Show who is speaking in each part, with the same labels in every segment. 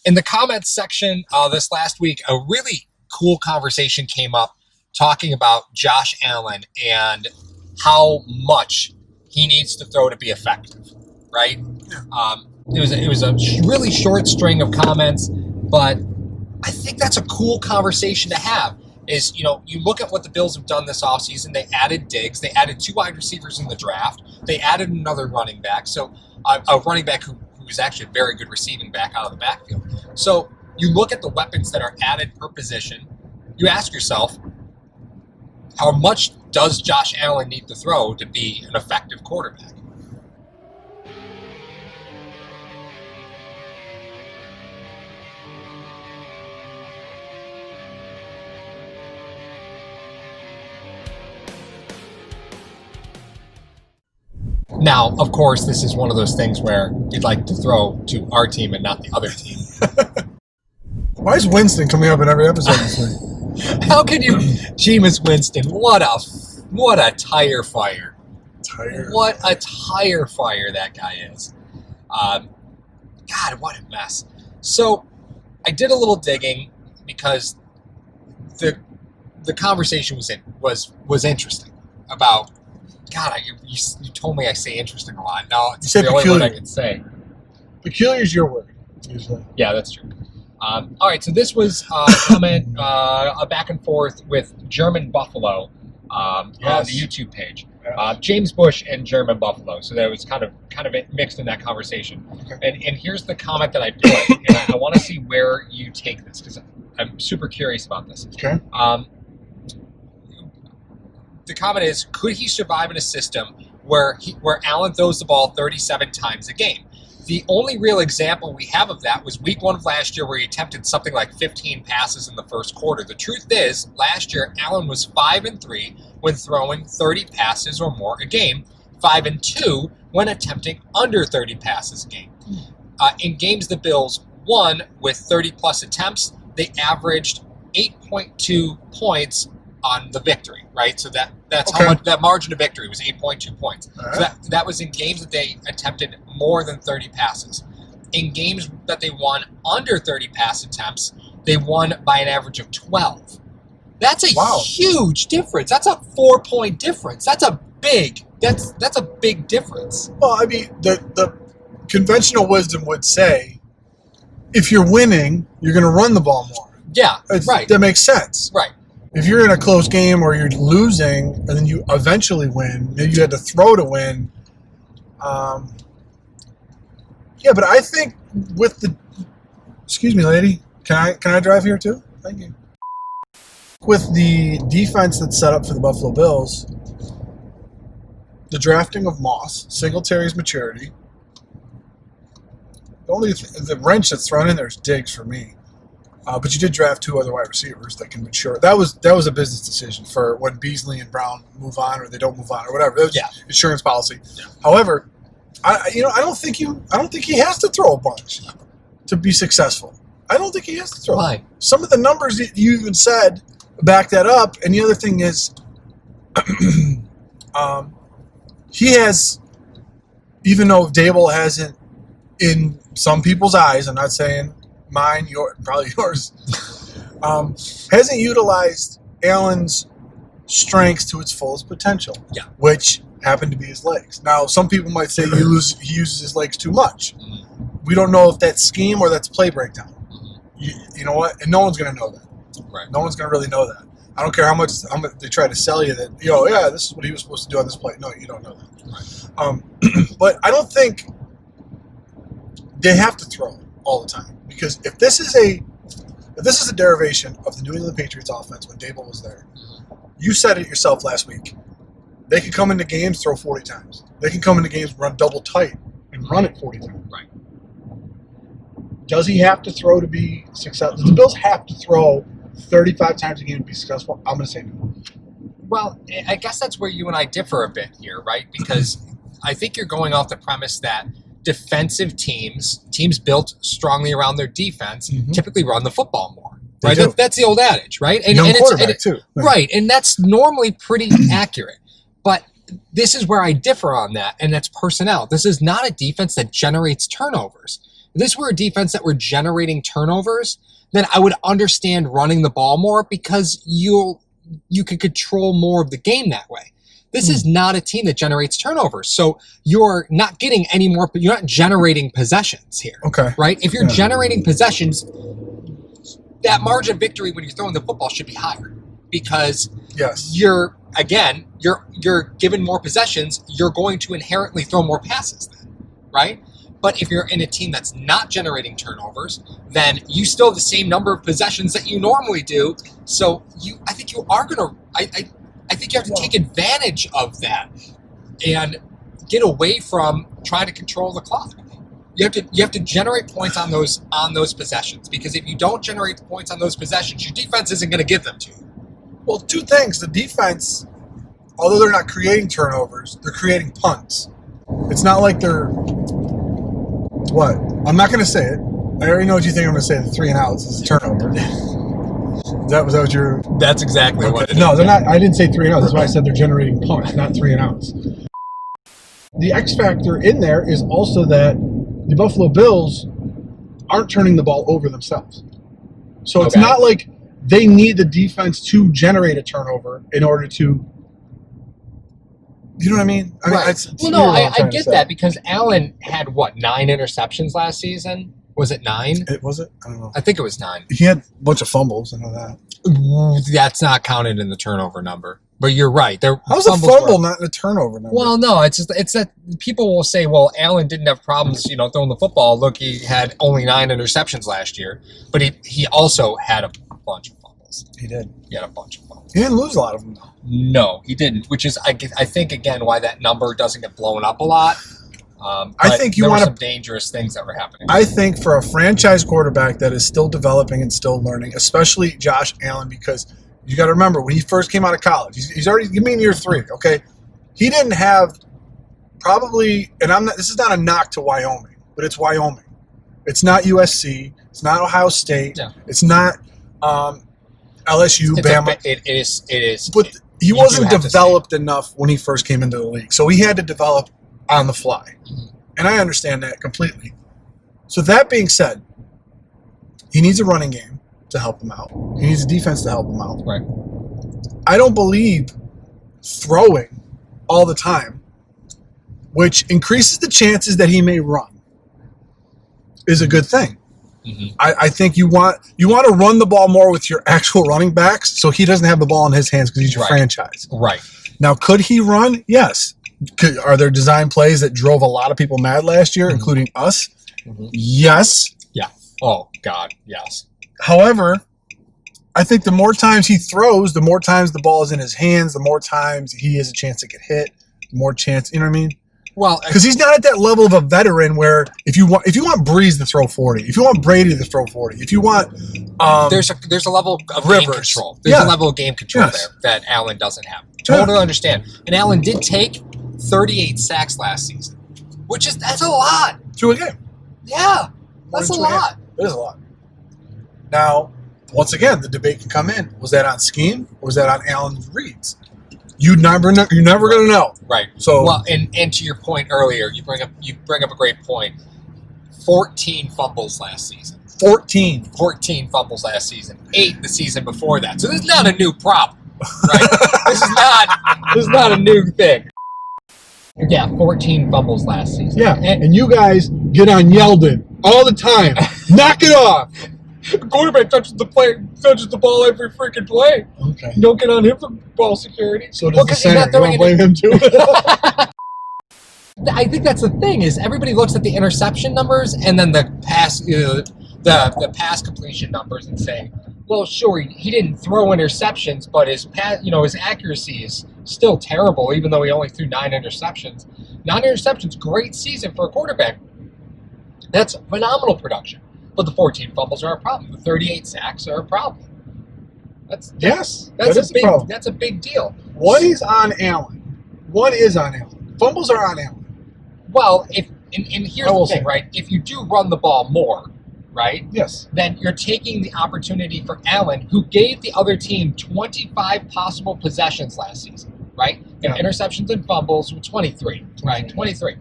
Speaker 1: In the comments section this last week, a really cool conversation came up talking about Josh Allen and how much he needs to throw to be effective, right?
Speaker 2: Yeah.
Speaker 1: It was a really short string of comments, but I think that's a cool conversation to have. Is, you look at what the Bills have done this offseason. They added Diggs. They added 2 wide receivers in the draft. They added another running back. So a running back who is actually a very good receiving back out of the backfield. So you look at the weapons that are added per position. You ask yourself, how much does Josh Allen need to throw to be an effective quarterback? Now, of course, this is one of those things where you'd like to throw to our team and not the other team.
Speaker 2: Why is Winston coming up in every episode this week?
Speaker 1: How can you, Jameis Winston? What a tire fire! What a tire fire that guy is. God, what a mess. So, I did a little digging because the conversation was interesting about. God, you told me I say interesting a lot. No, it's the only word I can say.
Speaker 2: Peculiar is your word, usually.
Speaker 1: Yeah, that's true. All right, so this was a comment, a back and forth with German Buffalo on the YouTube page. James Bush and German Buffalo. So that was kind of mixed in that conversation. Okay. And here's the comment that I put, and I want to see where you take this because I'm super curious about this.
Speaker 2: Okay.
Speaker 1: The comment is, could he survive in a system where Allen throws the ball 37 times a game? The only real example we have of that was week 1 of last year where he attempted something like 15 passes in the first quarter. The truth is, last year, Allen was 5-3 when throwing 30 passes or more a game, 5-2 when attempting under 30 passes a game. In games the Bills won with 30-plus attempts, they averaged 8.2 points on the victory, right? So that's how much that margin of victory was 8.2 points. Right. So that was in games that they attempted more than 30 passes. In games that they won under 30 pass attempts, they won by an average of 12. That's a huge difference. That's a 4-point difference. That's a big difference.
Speaker 2: Well, I mean, the conventional wisdom would say if you're winning, you're going to run the ball more.
Speaker 1: Yeah, right.
Speaker 2: That makes sense.
Speaker 1: Right.
Speaker 2: If you're in a close game or you're losing and then you eventually win, maybe you had to throw to win. Yeah, but I think with the... Excuse me, lady. Can I drive here too? Thank you. With the defense that's set up for the Buffalo Bills, the drafting of Moss, Singletary's maturity, the wrench that's thrown in there is Diggs for me. But you did draft 2 other wide receivers that can mature. That was a business decision for when Beasley and Brown move on or they don't move on or whatever. That was insurance policy. Yeah. However, I don't think he has to throw a bunch to be successul. I don't think he has to throw.
Speaker 1: Why?
Speaker 2: Some of the numbers that you even said back that up. And the other thing is, he has, even though Dable hasn't, in some people's eyes, I'm not saying mine, probably yours, hasn't utilized Allen's strengths to its fullest potential, which happened to be his legs. Now, some people might say he uses his legs too much. Mm-hmm. We don't know if that's scheme or that's play breakdown. Mm-hmm. You know what? And no one's going to know that. Right. No one's going to really know that. I don't care how much they try to sell you that, this is what he was supposed to do on this play. No, you don't know that. Right. But I don't think they have to throw all the time. Because if this is a derivation of the New England Patriots offense when Dable was there, you said it yourself last week. They can come into games, throw 40 times. They can come into games, run double tight, and run it 40 times.
Speaker 1: Right.
Speaker 2: Does he have to throw to be successful? Does the Bills have to throw 35 times a game to be successful? I'm going to say no.
Speaker 1: Well, I guess that's where you and I differ a bit here, right? Because I think you're going off the premise that defensive teams built strongly around their defense, typically run the football more. Right? That's the old adage, right?
Speaker 2: And quarterback, too.
Speaker 1: Right, and that's normally pretty accurate. But this is where I differ on that, and that's personnel. This is not a defense that generates turnovers. If this were a defense that were generating turnovers, then I would understand running the ball more because you could control more of the game that way. This is not a team that generates turnovers. So you're not getting any more, you're not generating possessions here.
Speaker 2: Okay.
Speaker 1: Right? If you're generating possessions, that margin of victory when you're throwing the football should be higher because you're given more possessions, you're going to inherently throw more passes then, right? But if you're in a team that's not generating turnovers, then you still have the same number of possessions that you normally do. So I think you are going to, I think you have to take advantage of that and get away from trying to control the clock. You have to generate points on those possessions because if you don't generate the points on those possessions, your defense isn't going to give them to you.
Speaker 2: Well, two things. The defense, although they're not creating turnovers, they're creating punts. It's not like they're what? I'm not going to say it. I already know what you think I'm going to say. The 3 and outs is a turnover. Was that what you're?
Speaker 1: That's exactly what it is.
Speaker 2: No, they're not. I didn't say 3 and outs. That's why I said they're generating punts, not 3 and outs. The X factor in there is also that the Buffalo Bills aren't turning the ball over themselves. So it's not like they need the defense to generate a turnover in order to. You know what I mean?
Speaker 1: I get that because Allen had 9 interceptions last season. Was it 9?
Speaker 2: Was it? I don't know.
Speaker 1: I think it was 9.
Speaker 2: He had a bunch of fumbles. I know that.
Speaker 1: That's not counted in the turnover number. But you're right.
Speaker 2: How's a fumble not in a turnover number?
Speaker 1: Well, no, it's that people will say, well, Allen didn't have problems, throwing the football. Look, he had only 9 interceptions last year, but he also had a bunch of fumbles.
Speaker 2: He did.
Speaker 1: He had a bunch of fumbles.
Speaker 2: He didn't lose a lot of them, though.
Speaker 1: No, he didn't, which is, I think, again, why that number doesn't get blown up a lot.
Speaker 2: I think
Speaker 1: there were some dangerous things that were happening.
Speaker 2: I think for a franchise quarterback that is still developing and still learning, especially Josh Allen, because you got to remember when he first came out of college, he's already in year 3. Okay, he didn't have probably, and this is not a knock to Wyoming, but it's Wyoming. It's not USC. It's not Ohio State. Yeah. It's not LSU, Bama.
Speaker 1: It is.
Speaker 2: But he wasn't developed enough when he first came into the league, so he had to develop on the fly. And I understand that completely. So that being said, he needs a running game to help him out. He needs a defense to help him out.
Speaker 1: Right.
Speaker 2: I don't believe throwing all the time, which increases the chances that he may run, is a good thing. Mm-hmm. I think you want to run the ball more with your actual running backs so he doesn't have the ball in his hands because he's your franchise.
Speaker 1: Right.
Speaker 2: Now, could he run? Yes. Are there design plays that drove a lot of people mad last year, including us? Mm-hmm. Yes.
Speaker 1: Yeah. Oh, God, yes.
Speaker 2: However, I think the more times he throws, the more times the ball is in his hands, the more times he has a chance to get hit, the more chance, you know what I mean?
Speaker 1: Well,
Speaker 2: because he's not at that level of a veteran where if you want Breeze to throw 40, if you want Brady to throw 40, if you want
Speaker 1: there's a level of
Speaker 2: Rivers.
Speaker 1: Game control. There's a level of game control there that Allen doesn't have. Totally understand. And Allen did take 38 sacks last season, that's a lot.
Speaker 2: To a game.
Speaker 1: Yeah, that's a lot.
Speaker 2: It is a lot. Now, once again, the debate can come in. Was that on scheme or was that on Allen's reads? You're never going to know.
Speaker 1: Right.
Speaker 2: So,
Speaker 1: well, and to your point earlier, you bring up a great point. 14 fumbles last season. 14 fumbles last season. 8 the season before that. So this is not a new problem, right? This is not a new thing. Yeah, 14 fumbles last season.
Speaker 2: Yeah, and you guys get on Yeldon all the time. Knock it off.
Speaker 1: The quarterback touches the ball every freaking play.
Speaker 2: Okay.
Speaker 1: You don't get on him for ball security.
Speaker 2: So does the center. You don't blame him too?
Speaker 1: I think that's the thing is everybody looks at the interception numbers and then the pass, the pass completion numbers and say, well, sure, he didn't throw interceptions, but his accuracy is still terrible, even though he only threw 9 interceptions. 9 interceptions, great season for a quarterback. That's phenomenal production. But the 14 fumbles are a problem. The 38 sacks are a problem. That's a big deal.
Speaker 2: One is on Allen. Fumbles are on Allen.
Speaker 1: Well, here's the thing, right? If you do run the ball more, right?
Speaker 2: Yes.
Speaker 1: Then you're taking the opportunity for Allen, who gave the other team 25 possible possessions last season, right? Yeah. Interceptions and fumbles were 23, right? 23.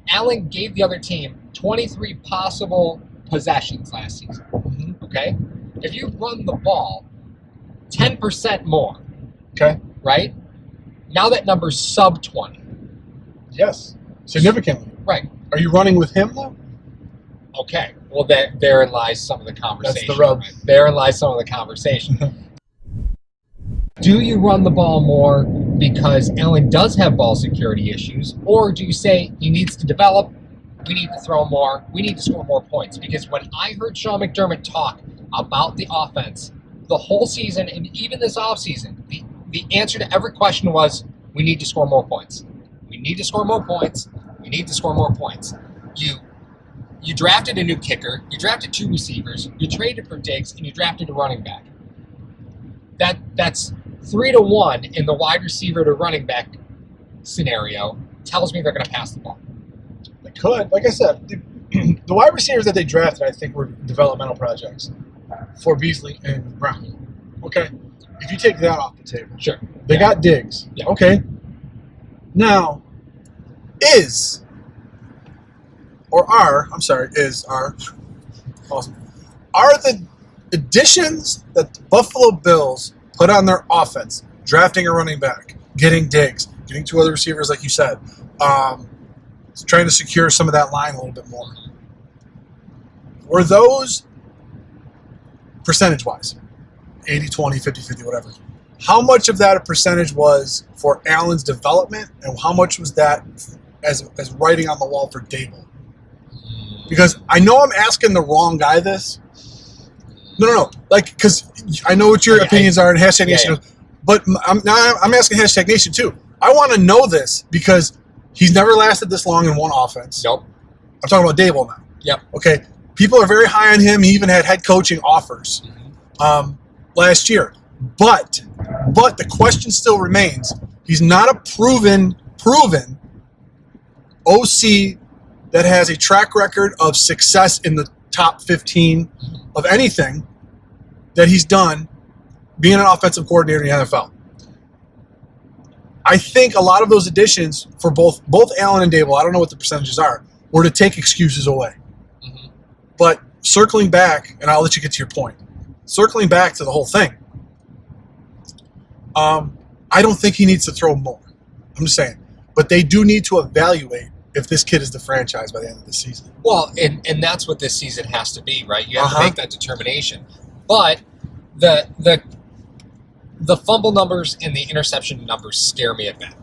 Speaker 1: Allen gave the other team 23 possible possessions last season.
Speaker 2: Mm-hmm.
Speaker 1: Okay? If you run the ball 10% more,
Speaker 2: Okay.
Speaker 1: right? Now that number's sub 20.
Speaker 2: Yes. Significantly.
Speaker 1: Right.
Speaker 2: Are you running with him, though?
Speaker 1: Okay. Well, therein lies some of the conversation.
Speaker 2: That's the rub.
Speaker 1: Right? Therein lies some of the conversation. Do you run the ball more because Allen does have ball security issues, or do you say he needs to develop, we need to throw more, we need to score more points? Because when I heard Sean McDermott talk about the offense the whole season and even this offseason, the answer to every question was, we need to score more points. We need to score more points. We need to score more points. You drafted a new kicker, you drafted 2 receivers, you traded for Diggs, and you drafted a running back. That's 3-1 in the wide receiver to running back scenario. Tells me they're going to pass the ball.
Speaker 2: They could. Like I said, the wide receivers that they drafted, I think, were developmental projects for Beasley and Brown. Okay? If you take that off the table.
Speaker 1: Sure.
Speaker 2: They got Diggs.
Speaker 1: Yeah.
Speaker 2: Okay. Now, is awesome. Are the additions that the Buffalo Bills put on their offense, drafting a running back, getting Diggs, getting 2 other receivers like you said, trying to secure some of that line a little bit more, were those percentage-wise, 80-20, 50-50, whatever, how much of that a percentage was for Allen's development, and how much was that as writing on the wall for Dable? Because I know I'm asking the wrong guy this. No. Like, because I know what your opinions are in Hashtag Nation, but I'm asking Hashtag Nation too. I want to know this because he's never lasted this long in one offense.
Speaker 1: Nope.
Speaker 2: I'm talking about Dable now.
Speaker 1: Yep.
Speaker 2: Okay. People are very high on him. He even had head coaching offers last year. But the question still remains. He's not a proven OC that has a track record of success in the top 15 of anything that he's done being an offensive coordinator in the NFL. I think a lot of those additions for both Allen and Dable, I don't know what the percentages are, were to take excuses away.
Speaker 1: Mm-hmm.
Speaker 2: But circling back, and I'll let you get to your point, circling back to the whole thing, I don't think he needs to throw more. I'm just saying. But they do need to evaluate if this kid is the franchise by the end of the season.
Speaker 1: Well, and that's what this season has to be, right? You have to make that determination. But the fumble numbers and the interception numbers scare me a bit.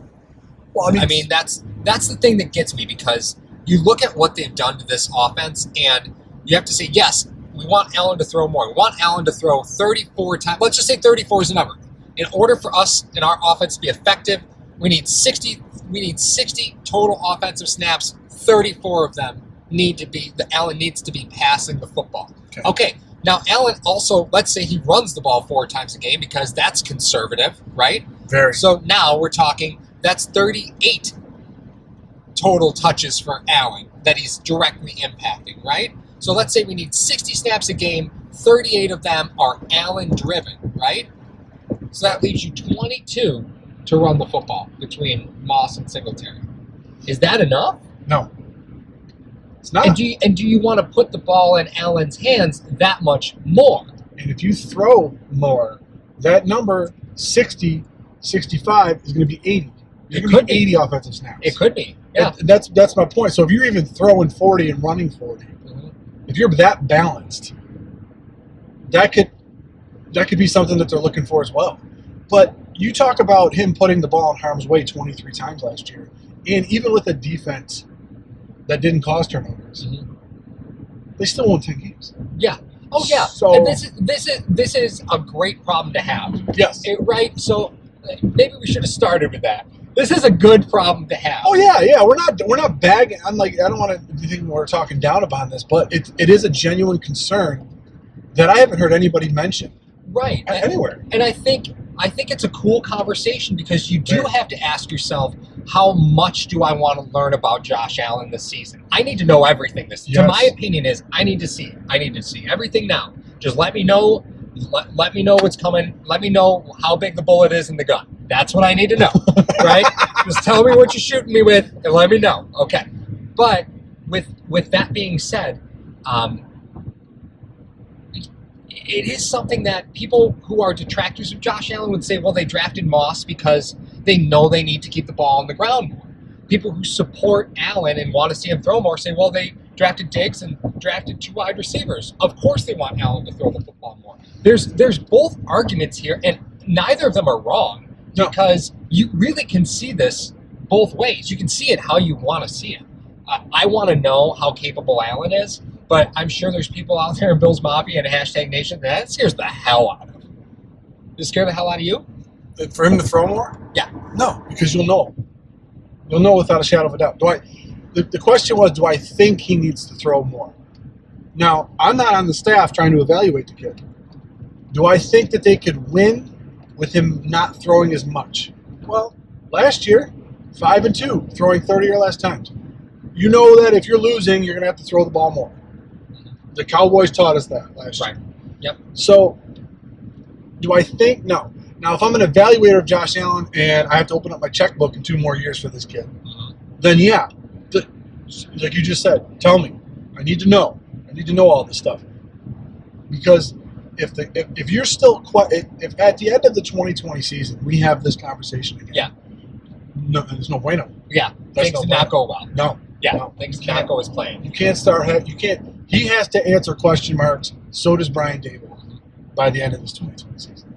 Speaker 2: Well,
Speaker 1: I mean that's the thing that gets me, because you look at what they've done to this offense, and you have to say, yes, we want Allen to throw more. We want Allen to throw 34 times. Let's just say 34 is a number. In order for us and our offense to be effective, we need 60 total offensive snaps. 34 of them Allen needs to be passing the football. Okay. Now, Allen also, let's say he runs the ball 4 times a game, because that's conservative, right?
Speaker 2: Very.
Speaker 1: So now we're talking, that's 38 total touches for Allen that he's directly impacting, right? So let's say we need 60 snaps a game, 38 of them are Allen-driven, right? So that leaves you 22 to run the football between Moss and Singletary. Is that enough?
Speaker 2: No. It's not.
Speaker 1: And do you want to put the ball in Allen's hands that much more?
Speaker 2: And if you throw more, that number, 60, 65, is going to be 80. It's going to be 80 offensive snaps.
Speaker 1: It could be. Yeah.
Speaker 2: And that's my point. So if you're even throwing 40 and running 40, if you're that balanced, that could be something that they're looking for as well. But you talk about him putting the ball in harm's way 23 times last year, and even with a defense that didn't cause turnovers, they still won 10 games.
Speaker 1: Yeah. Oh yeah.
Speaker 2: So,
Speaker 1: and this is a great problem to have.
Speaker 2: Yes.
Speaker 1: Right. So maybe we should have started with that. This is a good problem to have.
Speaker 2: Oh yeah. We're not bagging. I don't want to think we're talking down upon this, but it is a genuine concern that I haven't heard anybody mention.
Speaker 1: Right.
Speaker 2: Anywhere.
Speaker 1: And I think it's a cool conversation, because you do have to ask yourself, how much do I want to learn about Josh Allen this season? I need to know everything this season.
Speaker 2: Yes.
Speaker 1: So my opinion is I need to see everything now. Just let me know. Let me know what's coming. Let me know how big the bullet is in the gun. That's what I need to know, right? Just tell me what you're shooting me with and let me know. Okay. But with that being said, it is something that people who are detractors of Josh Allen would say, well, they drafted Moss because they know they need to keep the ball on the ground more. People who support Allen and want to see him throw more say, well, they drafted Diggs and drafted 2 wide receivers. Of course they want Allen to throw the football more. There's both arguments here, and neither of them are wrong, because you really can see this both ways. You can see it how you want to see it. I want to know how capable Allen is, but I'm sure there's people out there in Bills Mafia and Hashtag Nation that scares the hell out of him. Does it scare the hell out of you?
Speaker 2: For him to throw more?
Speaker 1: Yeah.
Speaker 2: No, because you'll know. You'll know without a shadow of a doubt. The question was, do I think he needs to throw more? Now, I'm not on the staff trying to evaluate the kid. Do I think that they could win with him not throwing as much? Well, last year, 5-2, throwing 30 or less times. You know that if you're losing, you're going to have to throw the ball more. The Cowboys taught us that last year.
Speaker 1: Yep.
Speaker 2: So, do I think? No. Now, if I'm an evaluator of Josh Allen and I have to open up my checkbook in 2 more years for this kid, then yeah, like you just said, tell me. I need to know. I need to know all this stuff. Because if you're still if at the end of the 2020 season we have this conversation again, no, there's no bueno.
Speaker 1: Yeah, things did not go well.
Speaker 2: No.
Speaker 1: Yeah,
Speaker 2: no,
Speaker 1: things did not go as planned.
Speaker 2: You can't start. You can't. He has to answer question marks. So does Brian Dable by the end of this 2020 season.